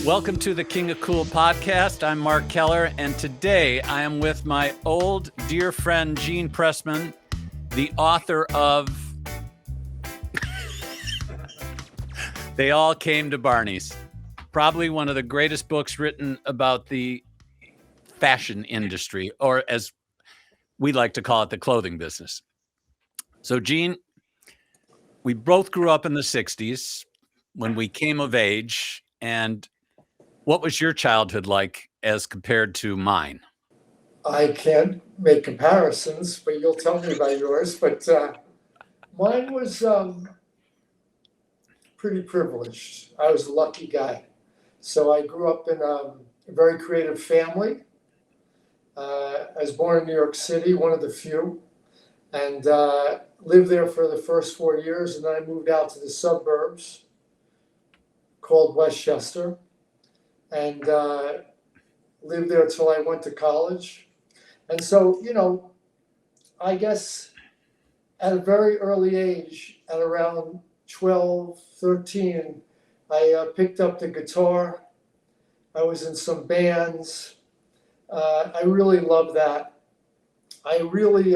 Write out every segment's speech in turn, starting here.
Welcome to the King of Cool podcast. I'm Mark Keller, and today I am with my old dear friend, Gene Pressman, the author of They All Came to Barneys, probably one of the greatest books written about the fashion industry, or as we like to call it, the clothing business. So, Gene, we both grew up in the 60s when we came of age, and what was your childhood like as compared to mine? I can't make comparisons, but you'll tell me about yours. But mine was pretty privileged. I was a lucky guy. So I grew up in a very creative family. I was born in New York City, one of the few, and lived there for the first 4 years. And then I moved out to the suburbs called Westchester, and lived there till I went to college. And so, I guess at a very early age, at around 12, 13, I picked up the guitar. I was in some bands. I really loved that. I really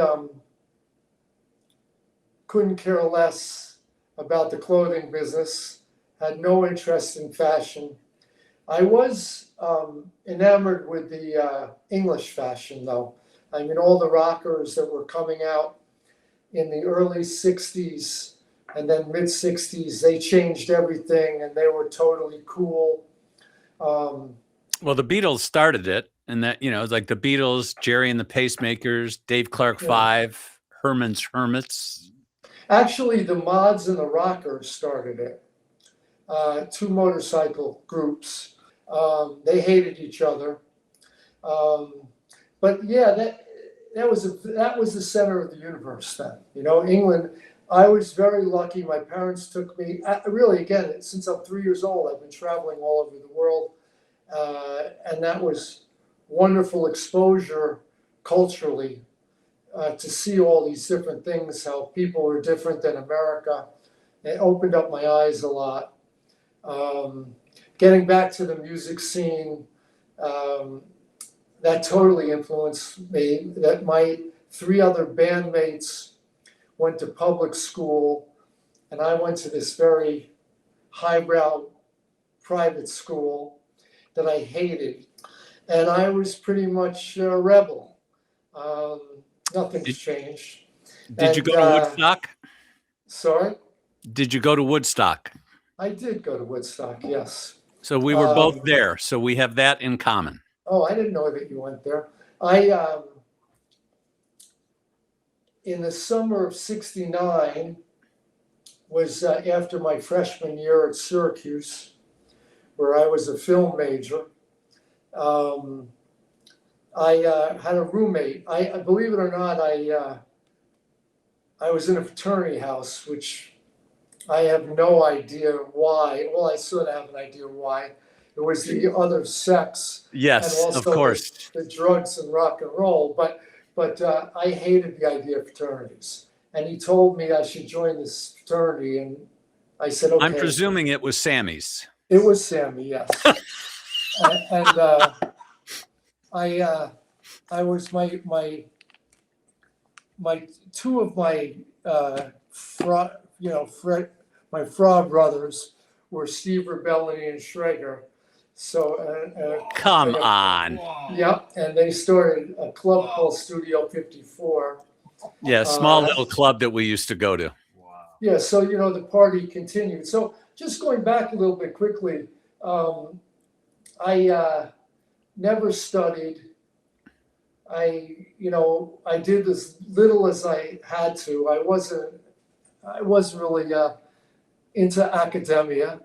couldn't care less about the clothing business, had no interest in fashion. I was enamored with the English fashion, though. I mean, all the rockers that were coming out in the early 60s and then mid 60s, they changed everything and they were totally cool. Well, the Beatles started it, and that, it was like the Beatles, Jerry and the Pacemakers, Dave Clark 5, Herman's Hermits. Actually, the Mods and the Rockers started it. Two motorcycle groups. They hated each other. But yeah, that was the center of the universe then. England. I was very lucky. My parents took me. Really, again, since I'm 3 years old, I've been traveling all over the world, and that was wonderful exposure culturally to see all these different things. How people are different than America. It opened up my eyes a lot. Getting back to the music scene, that totally influenced me. That my 3 other bandmates went to public school, and I went to this very highbrow private school that I hated. And I was pretty much a rebel. Nothing's changed. Did you go to Woodstock? Sorry? Did you go to Woodstock? I did go to Woodstock, yes. So we were both there. So we have that in common. Oh, I didn't know that you went there. In the summer of '69 was after my freshman year at Syracuse, where I was a film major. I had a roommate. I believe it or not, I was in a fraternity house, which I have no idea why. Well, I sort of have an idea why. It was the other sex. Yes, and also of course. The drugs and rock and roll. But I hated the idea of fraternities. And he told me I should join this fraternity. And I said, okay. I'm presuming it was Sammy's. It was Sammy, yes. and I was my two of my my fraud brothers were Steve Rebellini and Schrager. So come on. Yep, and they started a club called Studio 54. Yeah, small little club that we used to go to. Wow. Yeah, so the party continued. So just going back a little bit quickly, I never studied. I did as little as I had to. I wasn't really into academia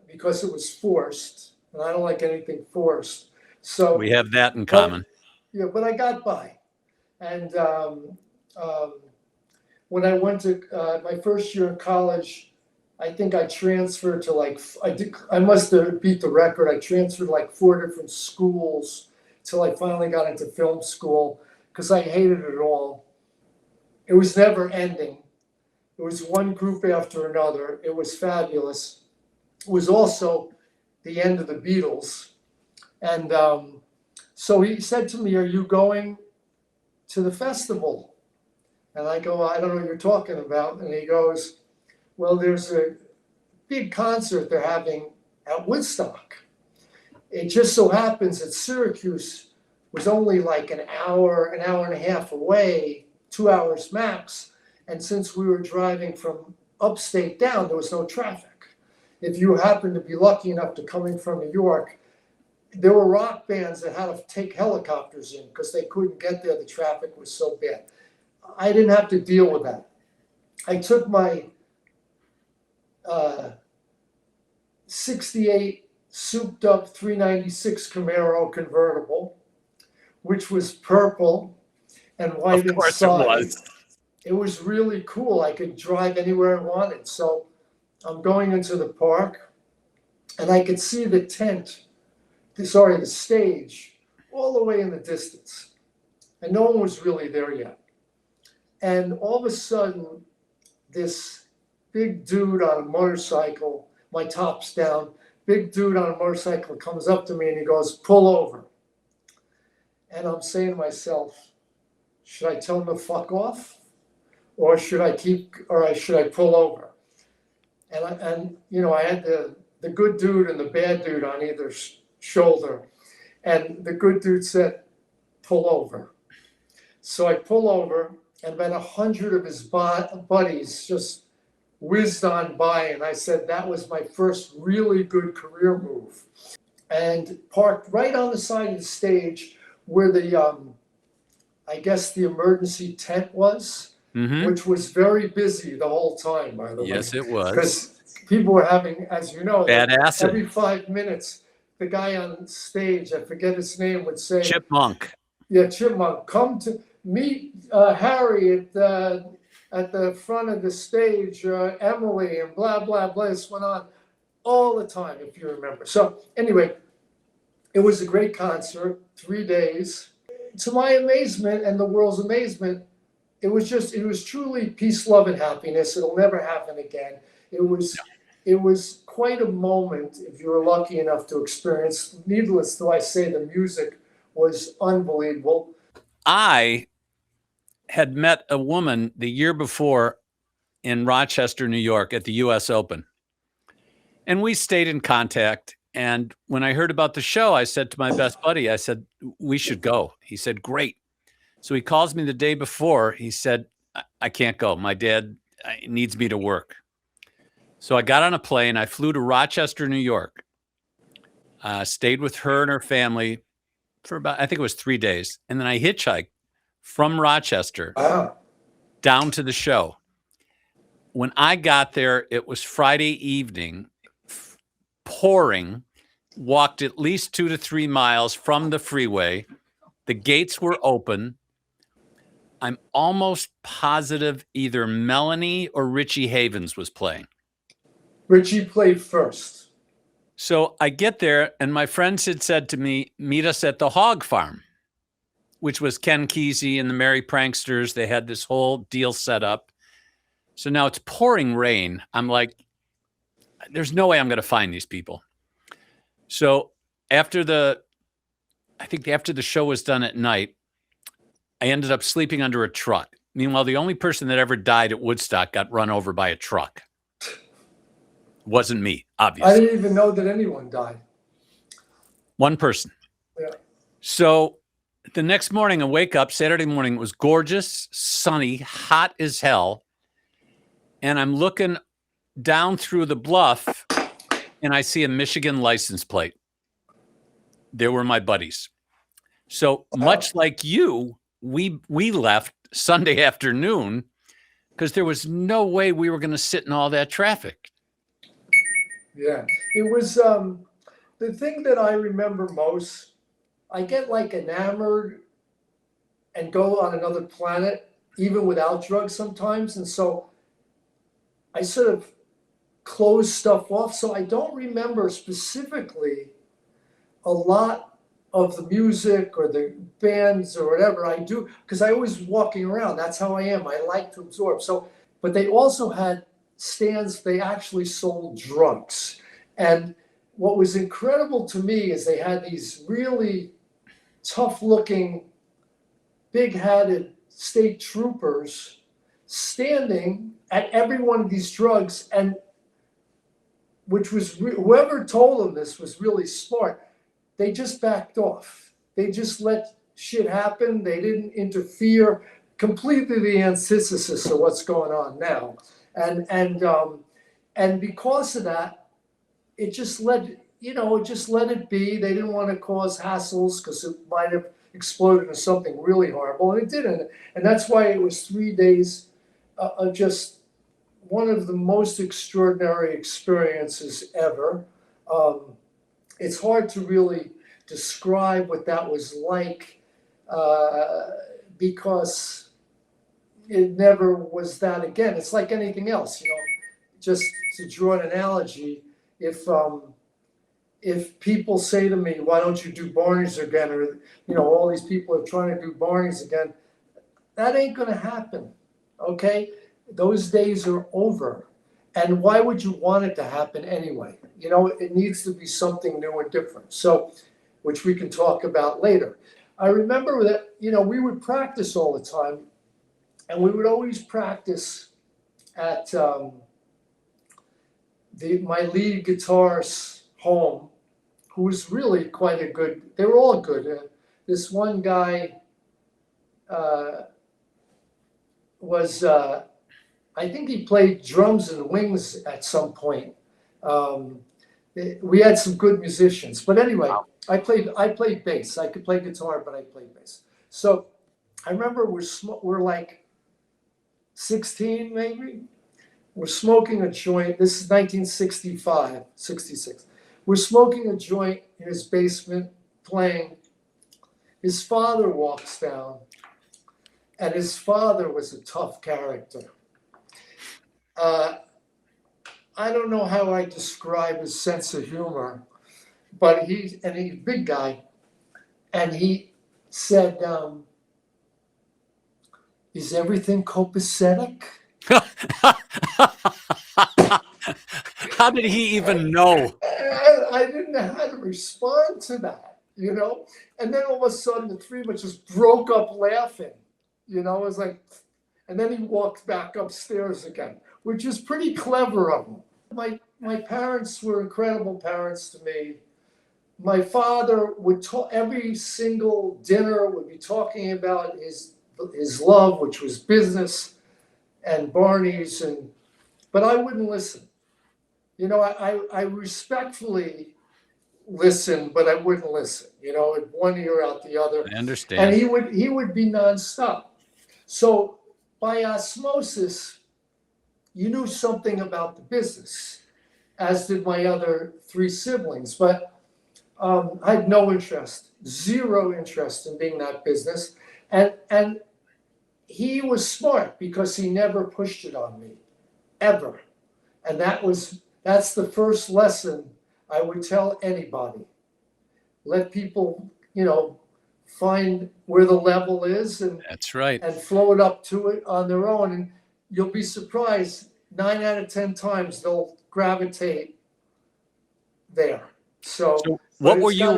because it was forced, and I don't like anything forced. So we have that in common. But I got by. And when I went to my first year in college, I think I transferred to I must have beat the record. I transferred 4 different schools till I finally got into film school because I hated it all. It was never ending. It was one group after another. It was fabulous. It was also the end of the Beatles. And so he said to me, "Are you going to the festival?" And I go, "I don't know what you're talking about." And he goes, "Well, there's a big concert they're having at Woodstock. It just so happens that Syracuse was only like an hour and a half away, 2 hours max. And since we were driving from upstate down, there was no traffic. If you happened to be lucky enough to coming from New York, there were rock bands that had to take helicopters in because they couldn't get there. The traffic was so bad. I didn't have to deal with that. I took my 68 souped up 396 Camaro convertible, which was purple and white Of course inside. it was. It was really cool. I could drive anywhere I wanted. So I'm going into the park and I could see the the stage all the way in the distance. And no one was really there yet. And all of a sudden, this big dude on a motorcycle, my top's down, big dude on a motorcycle comes up to me and he goes, "Pull over." And I'm saying to myself, should I tell him to fuck off? Or should I pull over? And I had the good dude and the bad dude on either shoulder. And the good dude said, "Pull over." So I pull over, and about 100 of his buddies just whizzed on by. And I said, that was my first really good career move. And parked right on the side of the stage where I guess the emergency tent was. Mm-hmm. Which was very busy the whole time, by the way. Yes, it was. Because people were having, as you know, Bad acid. every 5 minutes, the guy on stage, I forget his name, would say, Chipmunk. Yeah, Chipmunk, "Come to meet Harry at the front of the stage, Emily," and blah, blah, blah. This went on all the time, if you remember. So anyway, it was a great concert, 3 days. To my amazement and the world's amazement, it was truly peace, love, and happiness. It'll never happen again. It was quite a moment if you were lucky enough to experience. Needless to say, the music was unbelievable. I had met a woman the year before in Rochester, New York at the US Open. And we stayed in contact. And when I heard about the show, I said to my best buddy, I said, "We should go." He said, "Great." So he calls me the day before. He said, I can't go. My dad needs me to work." So I got on a plane. I flew to Rochester, New York, stayed with her and her family for about, I think it was 3 days. And then I hitchhiked from Rochester down to the show. When I got there, it was Friday evening, pouring, walked at least 2 to 3 miles from the freeway. The gates were open. I'm almost positive either Melanie or Richie Havens was playing. Richie played first. So I get there, and my friends had said to me, "Meet us at the Hog Farm," which was Ken Kesey and the Merry Pranksters. They had this whole deal set up. So now it's pouring rain. I'm like, there's no way I'm going to find these people. So after the show was done at night, I ended up sleeping under a truck. Meanwhile, the only person that ever died at Woodstock got run over by a truck. Wasn't me, obviously. I didn't even know that anyone died. One person. Yeah. So the next morning, I wake up, Saturday morning, it was gorgeous, sunny, hot as hell. And I'm looking down through the bluff, and I see a Michigan license plate. There were my buddies. So much like you, we left Sunday afternoon because there was no way we were going to sit in all that traffic. Yeah, it was the thing that I remember most. I get like enamored and go on another planet, even without drugs sometimes. And so I sort of close stuff off. So I don't remember specifically a lot of the music or the bands or whatever. I do, because I was walking around. That's how I am. I like to absorb. So, but they also had stands, they actually sold drugs. And what was incredible to me is they had these really tough looking, big hatted state troopers standing at every one of these drugs, and which was whoever told them this was really smart. They just backed off. They just let shit happen. They didn't interfere. Completely the antithesis of what's going on now. And because of that, it just let it be. They didn't want to cause hassles because it might have exploded into something really horrible, and it didn't. And that's why it was 3 days of just one of the most extraordinary experiences ever. It's hard to really describe what that was like because it never was that again. It's like anything else, just to draw an analogy, if people say to me, why don't you do Barneys again? Or, all these people are trying to do Barneys again. That ain't going to happen. Okay. Those days are over. And why would you want it to happen anyway? It needs to be something new and different. So, which we can talk about later. I remember that, we would practice all the time, and we would always practice at my lead guitarist's home, who was really quite a good, they were all good. This one guy was, I think he played drums and wings at some point. We had some good musicians, but anyway, I played bass. I could play guitar, but I played bass. So I remember we're like 16 maybe. We're smoking a joint. This is 1965, 66. We're smoking a joint in his basement, playing. His father walks down, and his father was a tough character. I don't know how I describe his sense of humor, but he's a big guy, and he said, "Is everything copacetic?" How did he even know? I didn't know how to respond to that, And then all of a sudden, the three of us just broke up laughing, It was like, and then he walked back upstairs again, which is pretty clever of him. My parents were incredible parents to me. My father would talk every single dinner, would be talking about his love, which was business and Barneys, but I wouldn't listen. I respectfully listened, but I wouldn't listen. One ear out the other. I understand. And he would be nonstop. So by osmosis, you knew something about the business, as did my other three siblings. But I had no interest, zero interest in being that business. And he was smart because he never pushed it on me, ever. And that's the first lesson I would tell anybody. Let people, find where the level is and that's right, and float up to it on their own. And you'll be surprised, 9 out of 10 times they'll gravitate there. So what were you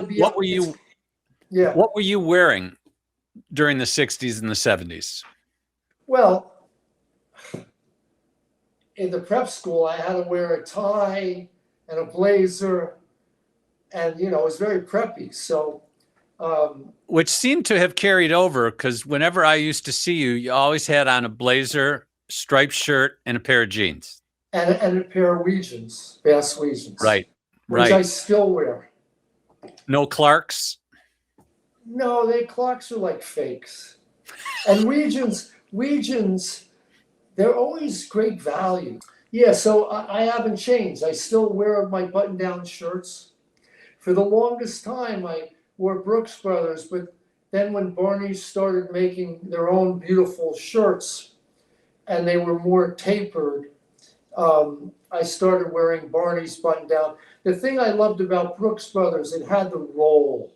wearing during the 60s and the 70s? Well, in the prep school, I had to wear a tie and a blazer, and it was very preppy. So, which seemed to have carried over, because whenever I used to see you, you always had on a blazer, striped shirt, and a pair of jeans, and a pair of Weegians, Bass Weegians, right? Which I still wear. No Clarks? No, Clarks are like fakes, and Weegians. They're always great value. Yeah, so I haven't changed. I still wear my button-down shirts. For the longest time, I wore Brooks Brothers, but then when Barneys started making their own beautiful shirts, and they were more tapered, I started wearing Barneys button-down. The thing I loved about Brooks Brothers, it had the roll,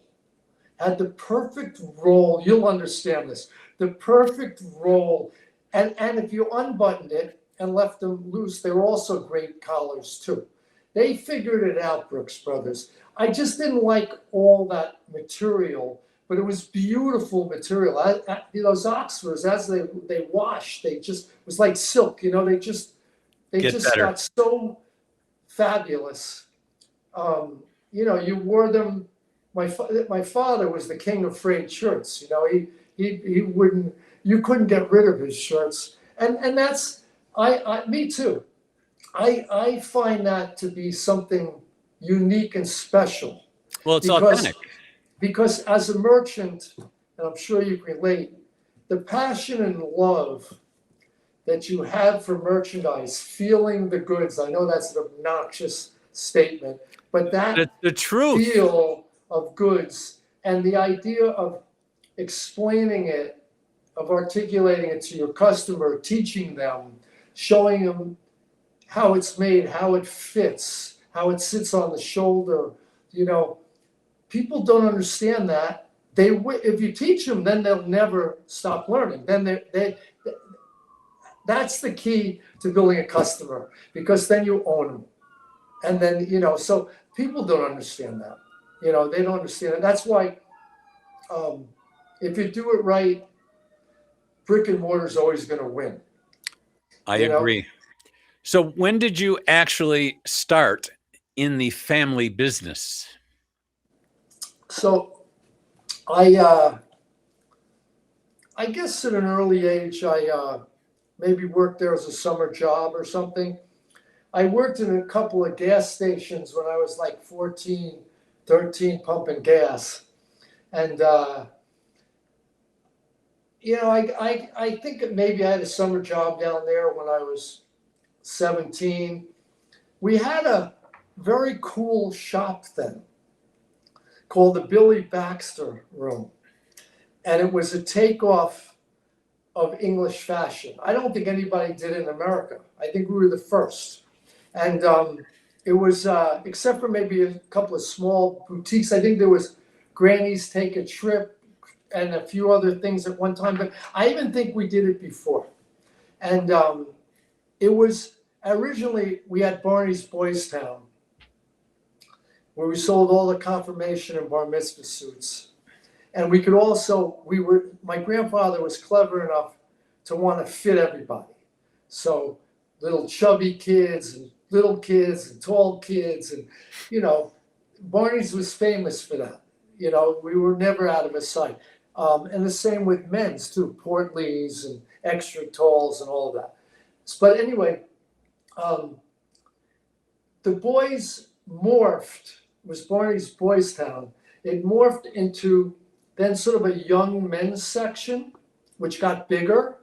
had the perfect roll. You'll understand this. The perfect roll. And if you unbuttoned it and left them loose, they were also great collars too. They figured it out, Brooks Brothers. I just didn't like all that material, but it was beautiful material. Those Oxfords, as they washed, they just was like silk. They just got so fabulous. You wore them. My father was the king of frayed shirts. He wouldn't. You couldn't get rid of his shirts, and that's me too. I find that to be something unique and special. Well, it's authentic. Because as a merchant, and I'm sure you can relate, the passion and love that you have for merchandise, feeling the goods. I know that's an obnoxious statement, but the truth feel of goods and the idea of explaining it, of articulating it to your customer, teaching them, showing them how it's made, how it fits, how it sits on the shoulder. People don't understand that. If you teach them, then they'll never stop learning. Then that's the key to building a customer, because then you own them. And then, so people don't understand that. They don't understand it. That's why if you do it right, brick and mortar is always going to win. I agree. So when did you actually start in the family business? So I guess at an early age, I maybe worked there as a summer job or something. I worked in a couple of gas stations when I was like 14, 13, pumping gas. And, I think maybe I had a summer job down there when I was 17. We had a very cool shop then called the Billy Baxter Room. And it was a takeoff of English fashion. I don't think anybody did it in America. I think we were the first. And it was, except for maybe a couple of small boutiques, I think there was Granny's Take a Trip and a few other things at one time. But I even think we did it before. And it was, originally, we had Barneys Boys Town, where we sold all the confirmation and bar mitzvah suits. And we could also, my grandfather was clever enough to want to fit everybody. So little chubby kids and little kids and tall kids. And, Barney's was famous for that. We were never out of his sight. And the same with men's too, portlies and extra talls and all of that. But anyway, the boys morphed, was Barney's Boys Town. It morphed into then sort of a young men's section, which got bigger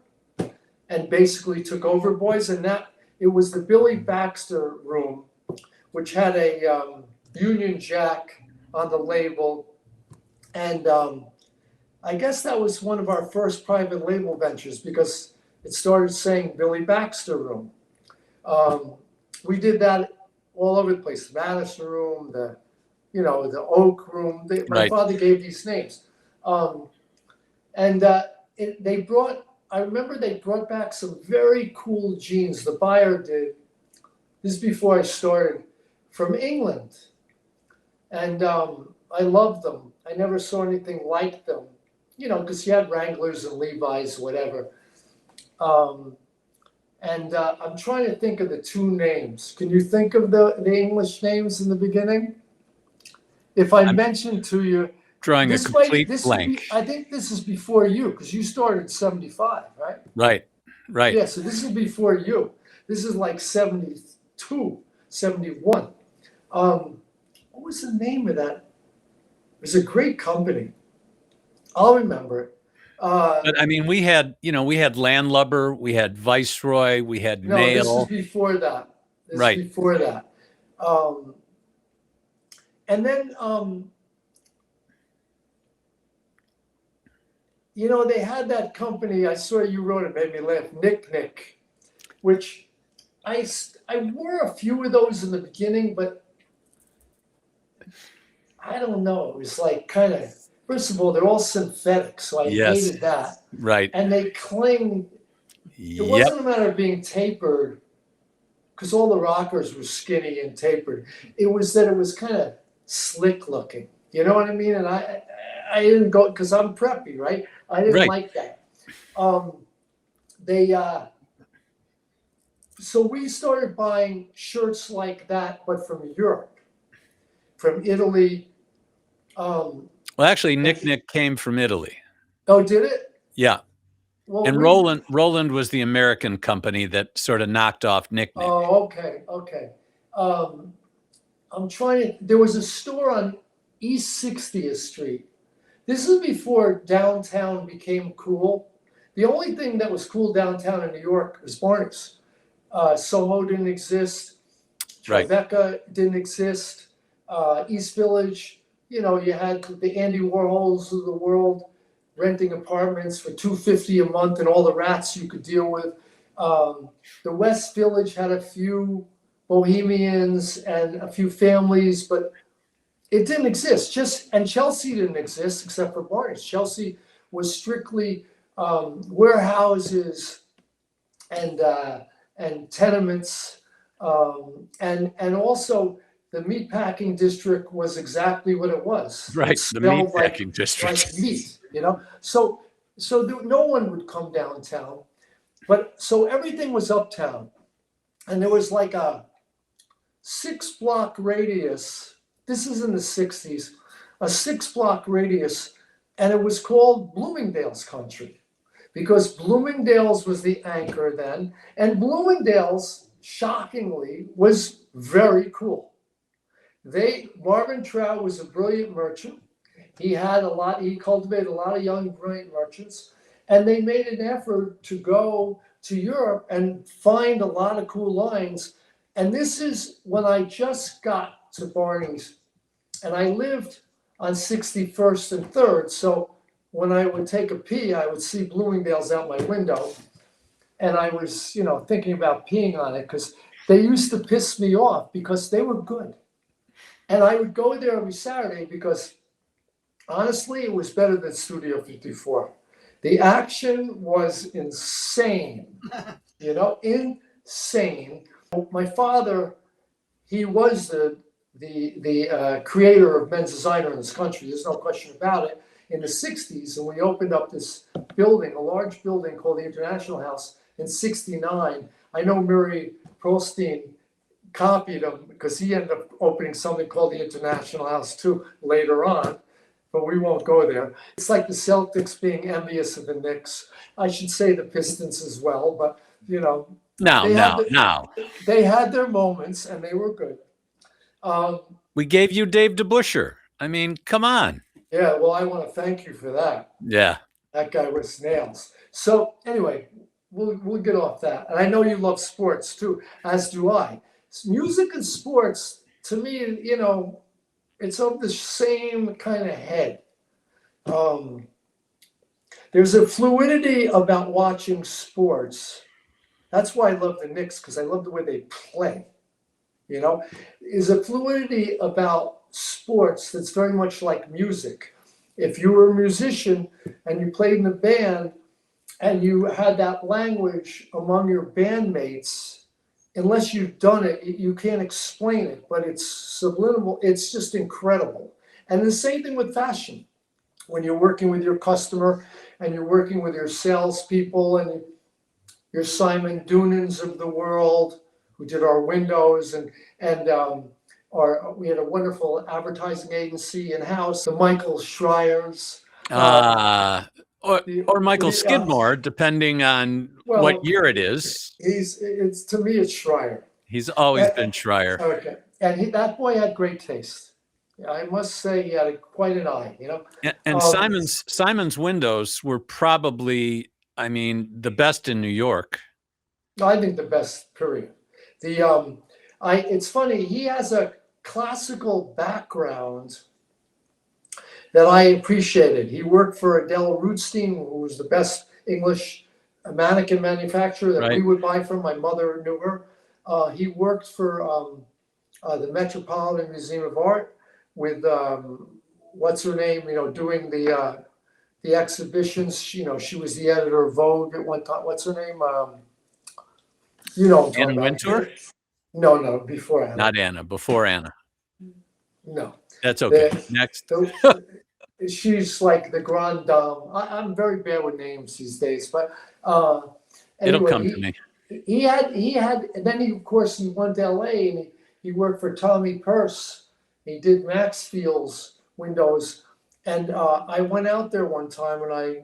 and basically took over boys. And that it was the Billy Baxter Room, which had a Union Jack on the label. And I guess that was one of our first private label ventures, because it started saying Billy Baxter Room. We did that all over the place. The Madison Room, the Oak Room. My father gave these names. I remember they brought back some very cool jeans. The buyer did. This is before I started, from England. And I loved them. I never saw anything like them, because you had Wranglers and Levi's, whatever. I'm trying to think of the two names. Can you think of the English names in the beginning? If I mentioned to you, drawing a complete blank. I think this is before you, because you started in 75, right? Right. Yeah, so this is before you. This is like 72, 71. What was the name of that? It was a great company. I'll remember it. But I mean, we had Landlubber, we had Viceroy, we had No, Mail. this is before that. Right. Before that. And then, they had that company, I saw you wrote it, made me laugh, Nick, which I wore a few of those in the beginning, but I don't know. It was like kind of, first of all, they're all synthetic, so I hated that. Right. And they cling. It wasn't a matter of being tapered. because all the rockers were skinny and tapered. It was that it was kind of slick looking. You know what I mean? And I didn't go because I'm preppy, right? I didn't Right. like that. So we started buying shirts like that, but from Europe, from Italy. Well, actually, Nick came from Italy. Oh, did it? Yeah. Well, And Roland was the American company that sort of knocked off Nick. Oh, okay. I'm trying to. There was a store on East 60th Street. This is before downtown became cool. The only thing that was cool downtown in New York was Barneys. Soho didn't exist. Right. Tribeca didn't exist. East Village, you know, you had the Andy Warhols of the world renting apartments for $250 a month and all the rats you could deal with. The West Village had a few bohemians and a few families, but it didn't exist. And Chelsea didn't exist except for Barneys. Chelsea was strictly warehouses and tenements, and also the meatpacking district was exactly what it was. Right, It the smelled meatpacking district. like meat, you know. So no one would come downtown, but so everything was uptown, and there was like a 6-block radius. This is in the 60s, a 6-block radius, and it was called Bloomingdale's country because Bloomingdale's was the anchor then, and Bloomingdale's, shockingly, was very cool. Marvin Trout was a brilliant merchant. He cultivated a lot of young, brilliant merchants, and they made an effort to go to Europe and find a lot of cool lines. And this is when I just got to Barneys, and I lived on 61st and 3rd. So when I would take a pee, I would see Bloomingdale's out my window, and I was, thinking about peeing on it because they used to piss me off because they were good. And I would go there every Saturday because, honestly, it was better than Studio 54. The action was insane, insane. My father, he was the creator of men's designer in this country. There's no question about it. In the 60s, and we opened up this building, a large building called the International House in 69. I know Murray Pearlstein copied him because he ended up opening something called the International House too later on, but we won't go there. It's like the Celtics being envious of the Knicks. I should say the Pistons as well, but they had their moments and they were good. We gave you Dave DeBuscher. I mean, come on. Yeah, well, I want to thank you for that. Yeah. That guy was nails. So anyway, we'll get off that. And I know you love sports too, as do I. Music and sports, to me, it's of the same kind of head. There's a fluidity about watching sports. That's why I love the Knicks, because I love the way they play. There's a fluidity about sports that's very much like music. If you were a musician and you played in a band and you had that language among your bandmates, unless you've done it, you can't explain it, but it's subliminal. It's just incredible. And the same thing with fashion. When you're working with your customer and you're working with your salespeople and your Simon Doonans of the world who did our windows and we had a wonderful advertising agency in-house, the Michael Schreiers. Or Michael Skidmore, depending on what year it is. To me, it's Schreier. He's always been Schreier. Okay, and that boy had great taste. I must say, he had quite an eye. And Simon's windows were probably, the best in New York. I think the best. Period. It's funny. He has a classical background that I appreciated. He worked for Adele Rootstein, who was the best English mannequin manufacturer that we would buy from. My mother knew her. He worked for the Metropolitan Museum of Art with what's her name? Doing the exhibitions. She was the editor of Vogue at one time. What's her name? Anna Wintour? No, before Anna. Not Anna, before Anna. No. That's okay. The- Next. She's like the grande dame. I'm very bad with names these days, but It'll anyway, come to me. he had, and then he, of course, he went to LA and he worked for Tommy Purse. He did Maxfield's windows. And I went out there one time and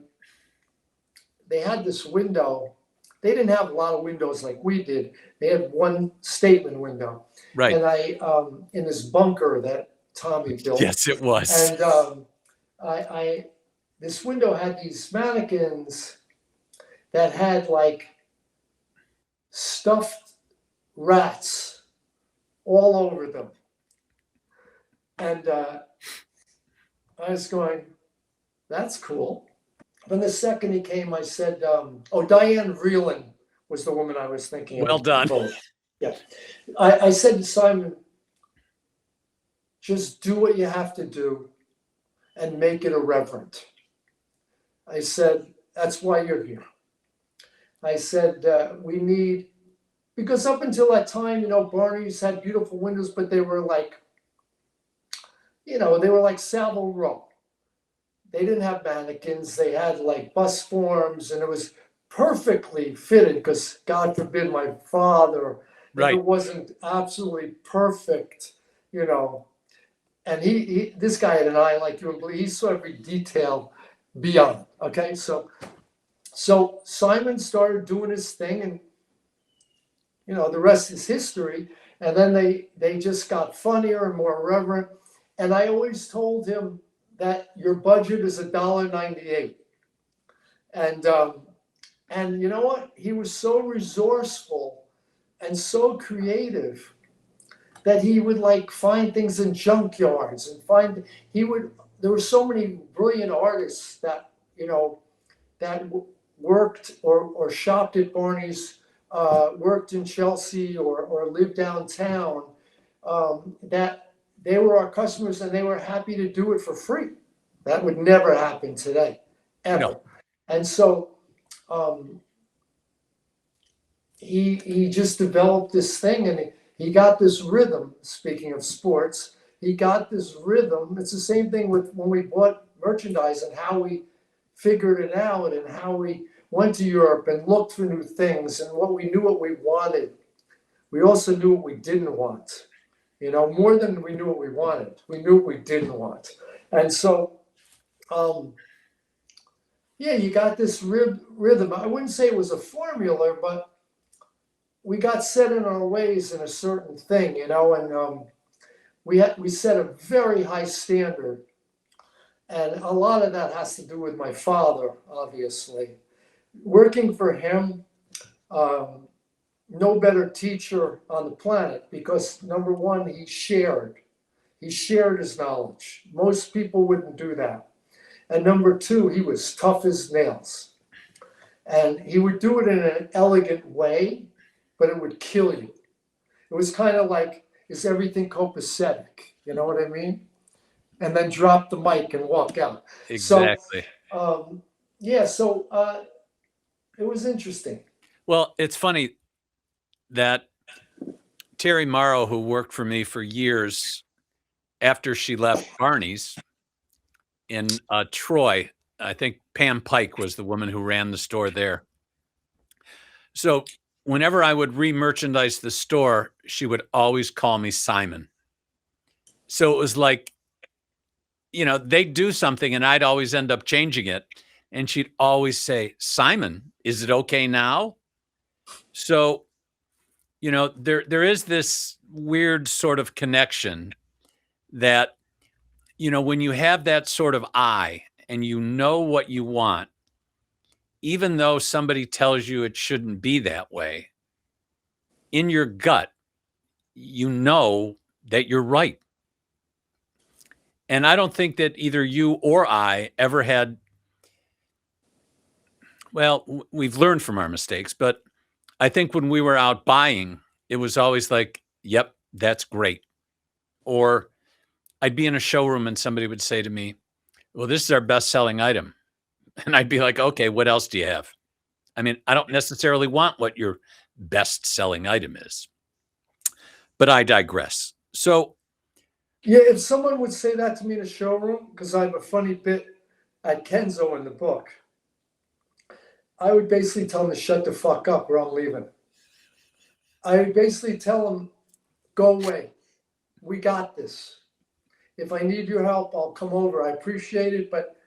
they had this window. They didn't have a lot of windows like we did. They had one statement window. Right. And I, in this bunker that Tommy built. Yes, it was. And this window had these mannequins that had like stuffed rats all over them. And I was going, that's cool. Then the second he came, I said, Diane Vreeland was the woman I was thinking of. Well done. Yeah. I said to Simon, just do what you have to do and make it irreverent. I said, that's why you're here. I said, we need, because up until that time, Barneys had beautiful windows, but they were like, they were like Savile Row. They didn't have mannequins. They had like bus forms, and it was perfectly fitted because God forbid my father, Right. it wasn't absolutely perfect, And this guy had an eye like you would believe. He saw every detail beyond. Okay, so Simon started doing his thing, and the rest is history. And then they just got funnier and more irreverent. And I always told him that your budget is $1.98. And you know what? He was so resourceful and so creative that he would like find things in junkyards and there were so many brilliant artists that, that worked or shopped at Barney's, worked in Chelsea or lived downtown, that they were our customers and they were happy to do it for free. That would never happen today, ever. No. And so he just developed this thing, and he got this rhythm. Speaking of sports, he got this rhythm. It's the same thing with when we bought merchandise and how we figured it out and how we went to Europe and looked for new things and what we wanted. We also knew what we didn't want. More than we knew what we wanted. We knew what we didn't want. And so, you got this rhythm. I wouldn't say it was a formula, but we got set in our ways in a certain thing, and we set a very high standard. And a lot of that has to do with my father, obviously. Working for him, no better teacher on the planet, because number one, he shared his knowledge. Most people wouldn't do that. And number two, he was tough as nails. And he would do it in an elegant way, but it would kill you. It was kind of like, is everything copacetic? You know what I mean? And then drop the mic and walk out. Exactly. So, it was interesting. Well, it's funny that Terry Morrow, who worked for me for years after she left Barney's in Troy, I think Pam Pike was the woman who ran the store there. So whenever I would re-merchandise the store, she would always call me Simon. So it was like, they'd do something and I'd always end up changing it. And she'd always say, Simon, is it okay now? So, there is this weird sort of connection that, when you have that sort of eye and you know what you want, even though somebody tells you it shouldn't be that way, in your gut, you know that you're right. And I don't think that either you or I ever had, well, we've learned from our mistakes, but I think when we were out buying, it was always like, yep, that's great. Or I'd be in a showroom and somebody would say to me, well, this is our best selling item. And I'd be like, okay, what else do you have? I mean, I don't necessarily want what your best selling item is. But I digress. So Yeah, if someone would say that to me in a showroom, because I have a funny bit at Kenzo in the book, I would basically tell them to shut the fuck up or I'm leaving. I would basically tell them, go away. We got this. If I need your help, I'll come over. I appreciate it, but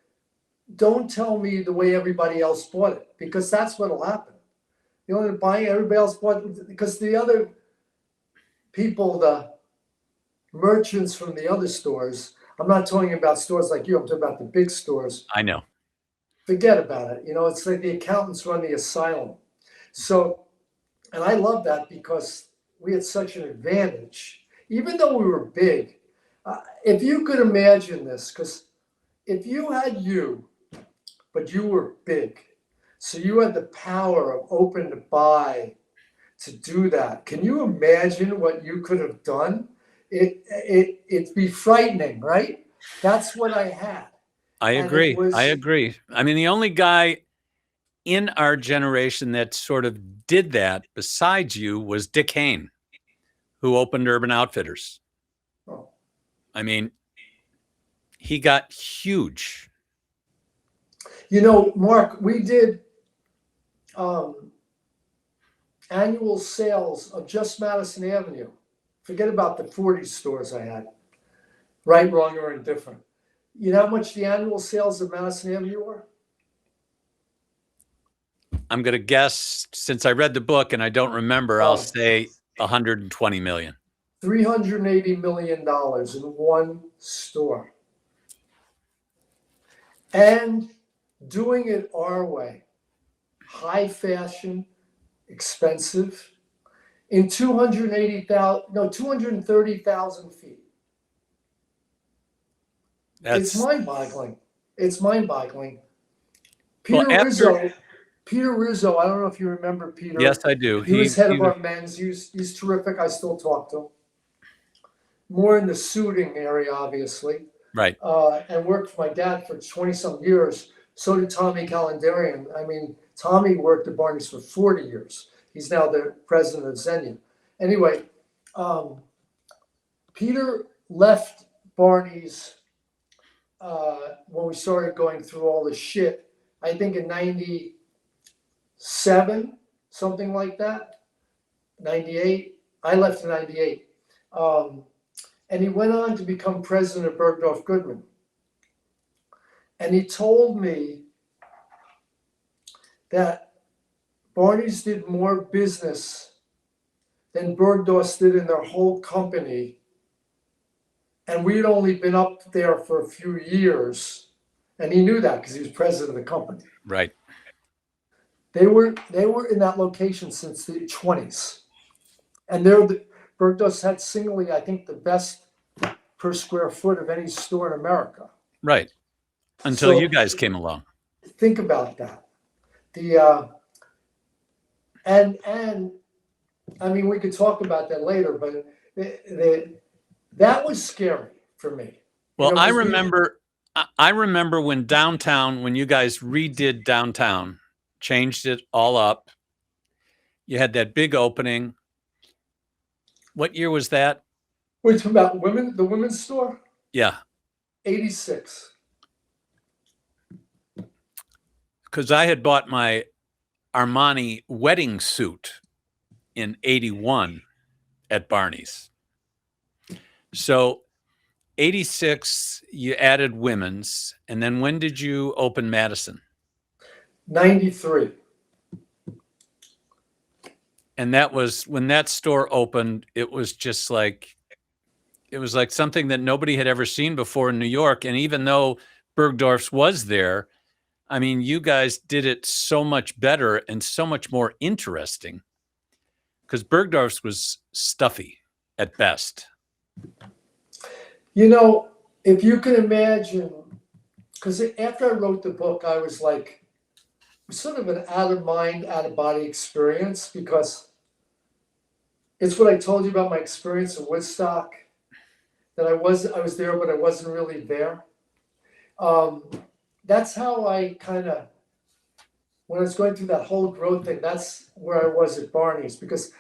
don't tell me the way everybody else bought it, because that's what'll happen. You know, buying everybody else bought it, because the other people, the merchants from the other stores, I'm not talking about stores like you, I'm talking about the big stores. I know. Forget about it. You know, it's like the accountants run the asylum. So, and I love that because we had such an advantage, even though we were big. If you could imagine this, because if you had you, but you were big, so you had the power of open to buy to do that. Can you imagine what you could have done? It'd be frightening, right? That's what I had. I And it agree. was- I agree. I mean, the only guy in our generation that sort of did that besides you was Dick Hayne, who opened Urban Outfitters. Oh. I mean, he got huge. You know, Mark, we did annual sales of just Madison Avenue. Forget about the 40 stores I had, right, wrong, or indifferent. You know how much the annual sales of Madison Avenue were? I'm going to guess, since I read the book and I don't remember, I'll Oh. say 120 million. $380 million in one store. And doing it our way, high fashion, expensive, in 230,000 feet. It's mind-boggling. It's mind-boggling. Well, Peter Rizzo, I don't know if you remember Peter. Yes, I do. He was head of our men's. He's terrific. I still talk to him. More in the suiting area, obviously. Right. And worked for my dad for 20-some years. So did Tommy Calandarian. I mean, Tommy worked at Barneys for 40 years. He's now the president of Zegna. Anyway, Peter left Barneys when we started going through all this shit, I think in 97, something like that, 98. I left in 98. And he went on to become president of Bergdorf Goodman. And he told me that Barneys did more business than Bergdorf did in their whole company. And we'd only been up there for a few years. And he knew that because he was president of the company. Right. They were in that location since the 20s. And Bergdorf had singly, I think, the best per square foot of any store in America. Right. Until you guys came along. Think about that. And I mean, we could talk about that later, but that was scary for me. Well, You know, I remember when you guys redid downtown, changed it all up. You had that big opening. What year was that? we're talking about the women's store, Yeah. 86. Because I had bought my Armani wedding suit in 81 at Barneys. So 86, you added women's. And then when did you open Madison? 93. And that was when that store opened, it was like something that nobody had ever seen before in New York. And even though Bergdorf's was there, I mean, you guys did it so much better and so much more interesting, because Bergdorf's was stuffy at best. You know, if you can imagine, because after I wrote the book, I was like, sort of an out of mind, out of body experience, because it's what I told you about my experience in Woodstock, that I was there, but I wasn't really there. That's how I kind of, when I was going through that whole growth thing, that's where I was at Barneys, because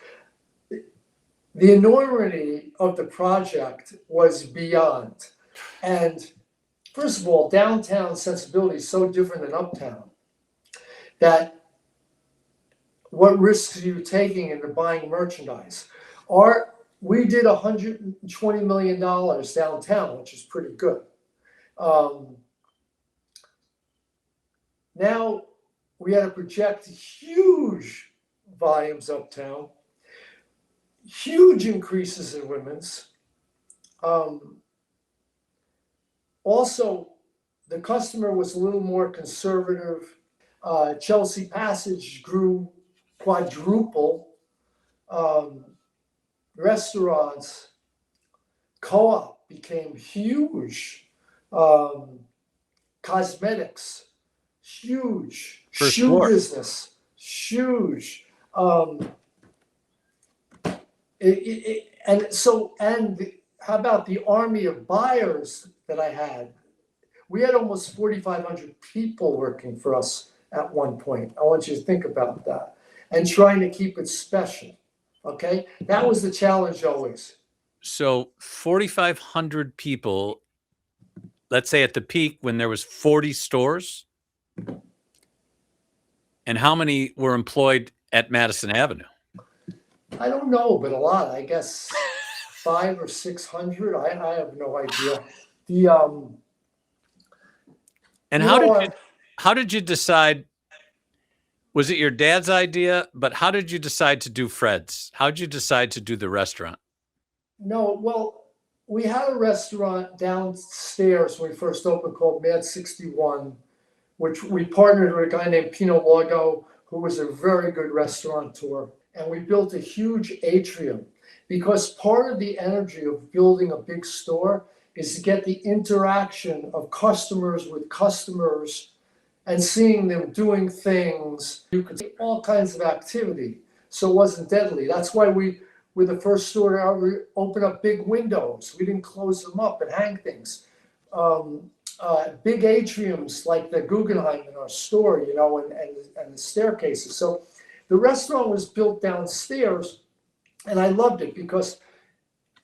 the enormity of the project was beyond. And first of all, downtown sensibility is so different than uptown that what risks are you taking into buying merchandise? We did $120 million downtown, which is pretty good. Now we had to project huge volumes uptown, huge increases in women's. Also, the customer was a little more conservative. Chelsea Passage grew quadruple. Restaurants, Co-op became huge. Cosmetics, huge. Shoe business, huge. And how about the army of buyers that I had? We had almost 4,500 people working for us at one point. I want you to think about that. And trying to keep it special. Okay? That was the challenge always. So 4,500 people, let's say at the peak when there was 40 stores. And how many were employed at Madison Avenue? I don't know, but a lot. I guess 500 or 600. I have no idea. And how did you decide? Was it your dad's idea? But how did you decide to do Fred's? How did you decide to do the restaurant? No, well, we had a restaurant downstairs when we first opened called Mad 61, which we partnered with a guy named Pino Largo, who was a very good restaurateur. And we built a huge atrium because part of the energy of building a big store is to get the interaction of customers with customers and seeing them doing things. You could see all kinds of activity, so it wasn't deadly. That's why we were the first store to ever open up big windows. We didn't close them up and hang things. Big atriums like the Guggenheim in our store, and the staircases. So the restaurant was built downstairs, and I loved it because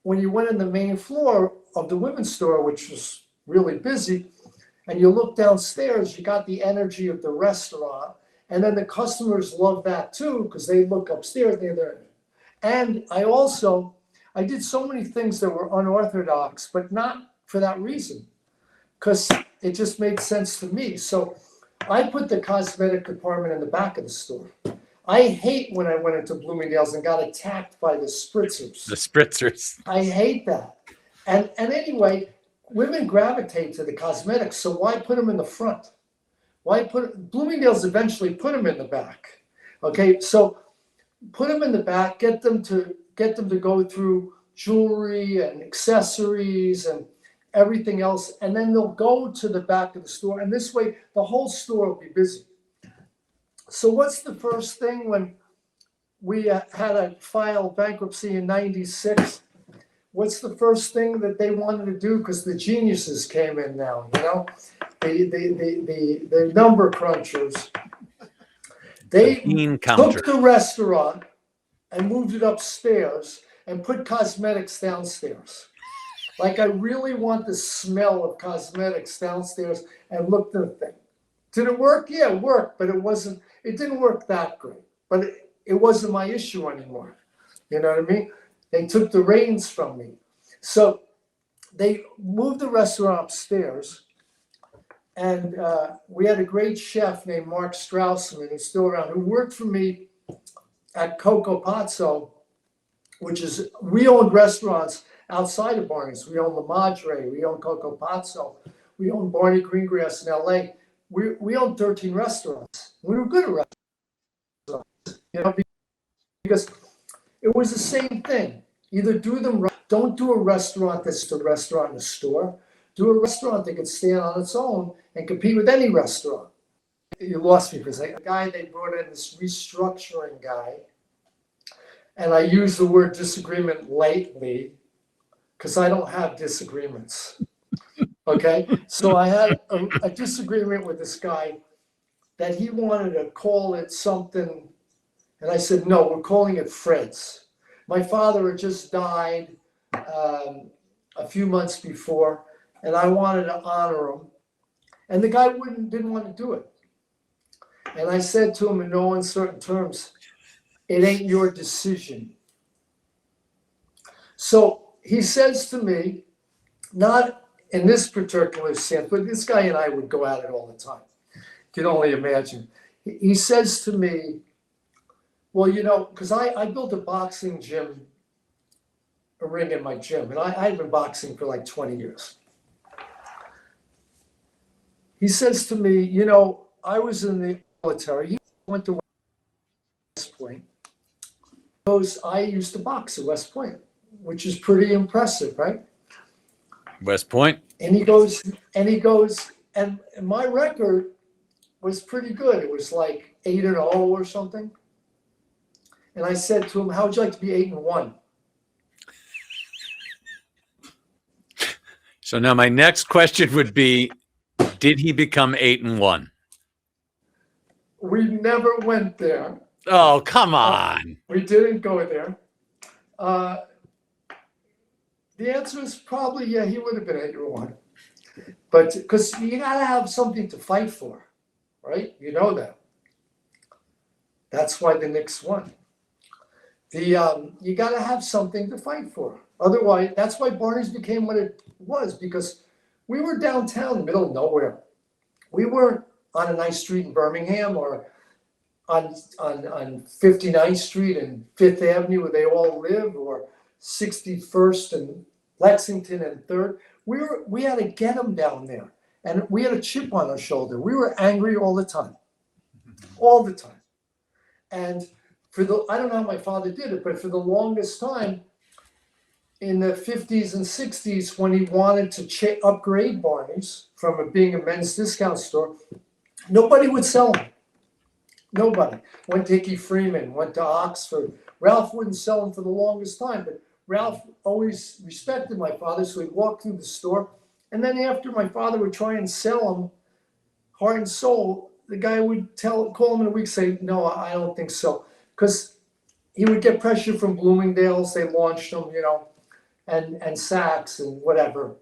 when you went in the main floor of the women's store, which was really busy, and you look downstairs, you got the energy of the restaurant. And then the customers love that too, because they look upstairs, they're there. And I did so many things that were unorthodox, but not for that reason, because it just made sense to me. So I put the cosmetic department in the back of the store. I hate when I went into Bloomingdale's and got attacked by the spritzers. The spritzers. I hate that. And anyway, women gravitate to the cosmetics, so why put them in the front? Bloomingdale's eventually put them in the back. Okay, so put them in the back, get them to go through jewelry and accessories and everything else, and then they'll go to the back of the store, and this way the whole store will be busy. So what's the first thing when we had to file bankruptcy in '96? What's the first thing that they wanted to do? Because the geniuses came in now, the number crunchers. They took the restaurant and moved it upstairs and put cosmetics downstairs. Like, I really want the smell of cosmetics downstairs, and looked at the thing. Did it work? Yeah, it worked, but it didn't work that great. But it wasn't my issue anymore. You know what I mean? They took the reins from me. So they moved the restaurant upstairs, and we had a great chef named Mark Strausman, who's still around, who worked for me at Coco Pazzo, we owned restaurants outside of Barneys. We owned La Madre, we owned Coco Pazzo, we owned Barney Greengrass in LA. We owned 13 restaurants. We were good at restaurants, because it was the same thing. Either do them right. Don't do a restaurant that's a restaurant in a store. Do a restaurant that can stand on its own and compete with any restaurant. You lost me because a guy they brought in, this restructuring guy, and I use the word disagreement lightly because I don't have disagreements. Okay, so I had a disagreement with this guy that he wanted to call it something, and I said, no, we're calling it Fred's. My father had just died a few months before, and I wanted to honor him. And the guy didn't want to do it. And I said to him in no uncertain terms, it ain't your decision. So he says to me, not in this particular sense, but this guy and I would go at it all the time. You can only imagine. He says to me, well, you know, because I built a boxing gym, a ring in my gym, and I've been boxing for like 20 years. He says to me, you know, I was in the military. He went to West Point. I used to box at West Point, which is pretty impressive, right? West Point. And he goes, and my record was pretty good. It was like 8-0 or something. And I said to him, how would you like to be 8-1? So now my next question would be, did he become 8-1? We never went there. Oh, come on. We didn't go there. The answer is probably, yeah, he would have been 8-1. But because you got to have something to fight for, right? You know that. That's why the Knicks won. You got to have something to fight for. Otherwise, that's why Barneys became what it was, because we were downtown, middle of nowhere. We weren't on a nice street in Birmingham or on 59th Street and 5th Avenue where they all live, or 61st and Lexington and 3rd. We had to get them down there, and we had a chip on our shoulder. We were angry all the time, and I don't know how my father did it, but for the longest time in the 50s and 60s, when he wanted to upgrade Barneys from being a men's discount store, nobody would sell them. Nobody. Went to Hickey Freeman, went to Oxford. Ralph wouldn't sell them for the longest time, but Ralph always respected my father, so he'd walk through the store. And then after my father would try and sell them, heart and soul, the guy would call him in a week, say, no, I don't think so. Because he would get pressure from Bloomingdale's, they launched them, you know, and Saks and whatever.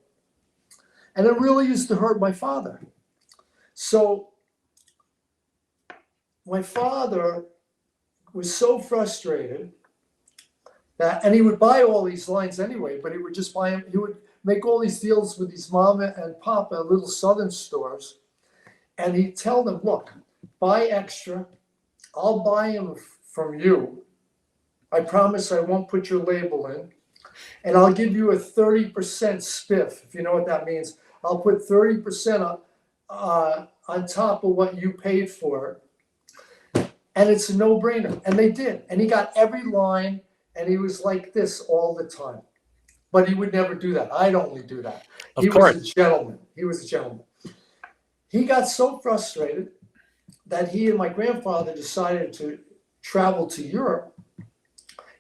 And it really used to hurt my father. So my father was so frustrated that, and he would buy all these lines anyway, but he would just buy them. He would make all these deals with these mama and papa little southern stores. And he'd tell them, look, buy extra. I'll buy them from you. I promise I won't put your label in. And I'll give you a 30% spiff, if you know what that means. I'll put 30% on top of what you paid for it. And it's a no-brainer. And they did. And he got every line, and he was like this all the time. But he would never do that. I'd only do that. He was a gentleman. He got so frustrated that he and my grandfather decided to travel to Europe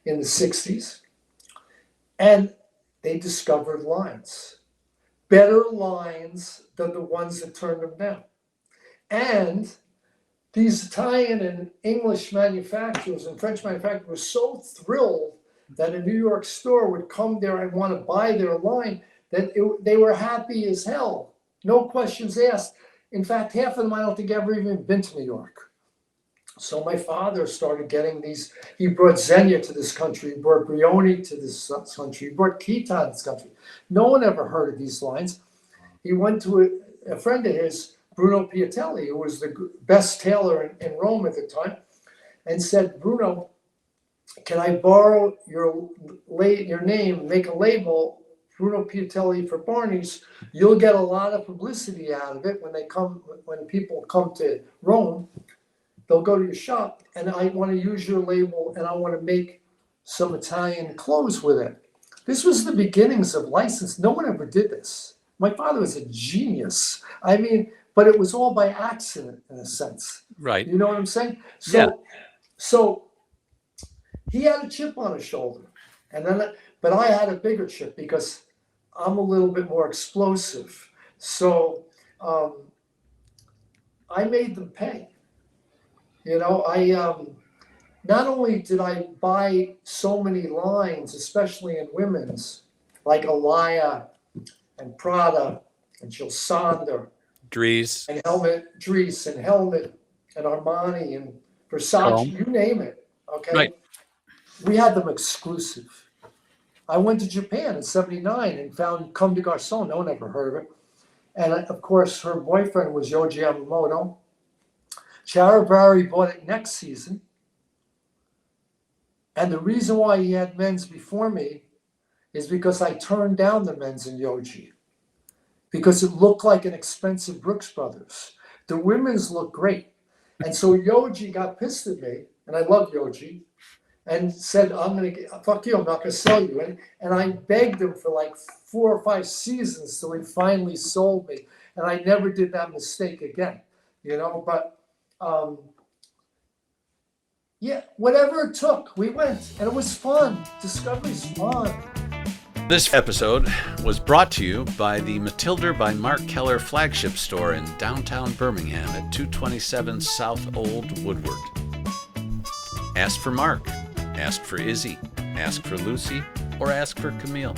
in the 60s. And they discovered lines, better lines than the ones that turned them down. And these Italian and English manufacturers and French manufacturers were so thrilled that a New York store would come there and want to buy their line that they were happy as hell. No questions asked. In fact, half of them I don't think ever even been to New York. So my father started getting these. He brought Zegna to this country. He brought Brioni to this country. He brought Kita to this country. No one ever heard of these lines. He went to a friend of his, Bruno Piatelli, who was the best tailor in Rome at the time, and said, Bruno, can I borrow your name, make a label, Bruno Piatelli for Barneys? You'll get a lot of publicity out of it when people come to Rome. They'll go to your shop, and I want to use your label, and I want to make some Italian clothes with it. This was the beginnings of license. No one ever did this. My father was a genius. I mean, but it was all by accident in a sense. Right. You know what I'm saying? So he had a chip on his shoulder, but I had a bigger chip because I'm a little bit more explosive. So I made them pay. You know, not only did I buy so many lines, especially in women's, like Alaya and Prada and Jill Sander Dries. and Dries and Helmet and Armani and Versace, Comme. you name it. Okay. Right. We had them exclusive. I went to Japan in '79 and found Comme des Garçons. No one ever heard of it. And of course, her boyfriend was Yohji Yamamoto. Charivari bought it next season. And the reason why he had men's before me is because I turned down the men's in Yohji because it looked like an expensive Brooks Brothers. The women's looked great. And so Yohji got pissed at me, and I love Yohji, and said, fuck you, I'm not gonna sell you. And I begged him for like 4 or 5 seasons till he finally sold me. And I never did that mistake again, but yeah, whatever it took, we went, and it was fun. Discovery's fun. This episode was brought to you by the Matilda by Mark Keller flagship store in downtown Birmingham at 227 South Old Woodward. Ask for Mark, ask for Izzy, ask for Lucy, or ask for Camille.